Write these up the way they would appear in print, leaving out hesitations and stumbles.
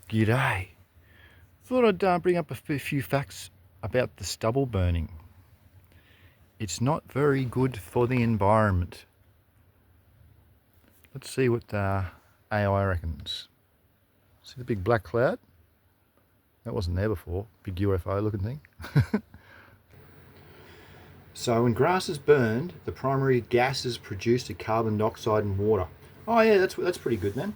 G'day. Thought I'd bring up a few facts about the stubble burning. It's not very good for the environment. Let's see what AI reckons. See the big black cloud? That wasn't there before. Big UFO looking thing. So when grass is burned, the primary gases produced are carbon dioxide and water. Oh yeah, that's pretty good then.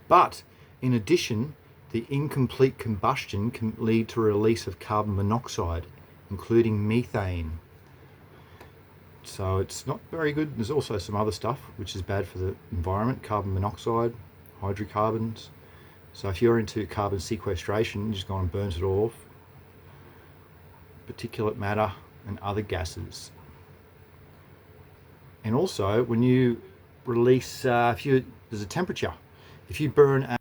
But in addition, the incomplete combustion can lead to a release of carbon monoxide, including methane. So it's not very good. There's also some other stuff which is bad for the environment, carbon monoxide, hydrocarbons. So if you're into carbon sequestration, you just go and burn it off. Particulate matter and other gases. And also when you release, there's a temperature. If you burn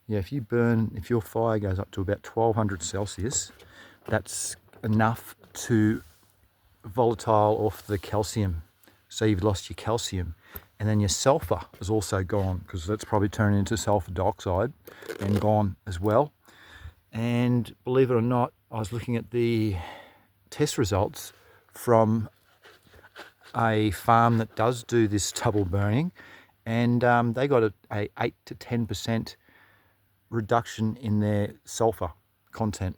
if your fire goes up to about 1200 Celsius, that's enough to volatile off the calcium. So you've lost your calcium. And then your sulfur is also gone, because that's probably turned into sulfur dioxide and gone as well. And believe it or not, I was looking at the test results from a farm that does do this stubble burning, and they got a 8 to 10% reduction in their sulfur content,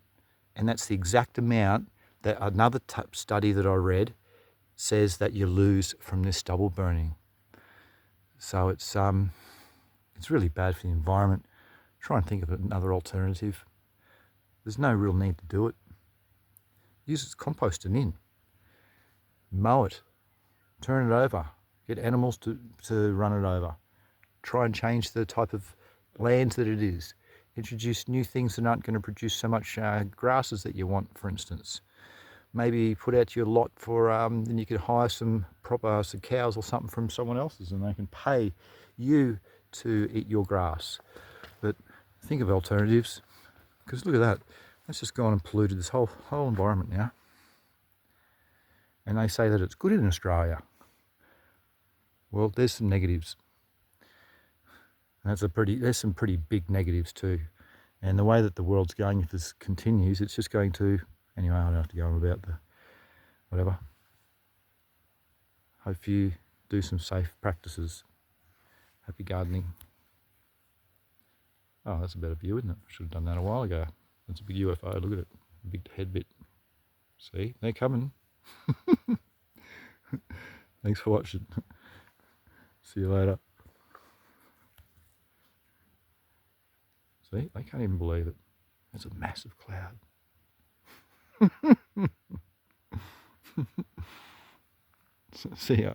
and that's the exact amount that another study that I read says that you lose from this stubble burning. So it's really bad for the environment. Try and think of another alternative. There's no real need to do it. Use it as composting in. Mow it. Turn it over. Get animals to run it over. Try and change the type of land that it is. Introduce new things that aren't going to produce so much grasses that you want, for instance. Maybe put out your lot for, then you could hire some cows or something from someone else's, and they can pay you to eat your grass. But think of alternatives, because look at that. That's just gone and polluted this whole environment now. And they say that it's good in Australia. Well, there's some negatives. And there's some pretty big negatives too. And the way that the world's going, if this continues, it's just going to, anyway, I don't have to go on about the whatever. Hope you do some safe practices. Happy gardening. Oh, that's a better view, isn't it? I should have done that a while ago. That's a big UFO, look at it. A big head bit. See, they're coming. Thanks for watching. See you later. See, they can't even believe it. That's a massive cloud. See ya.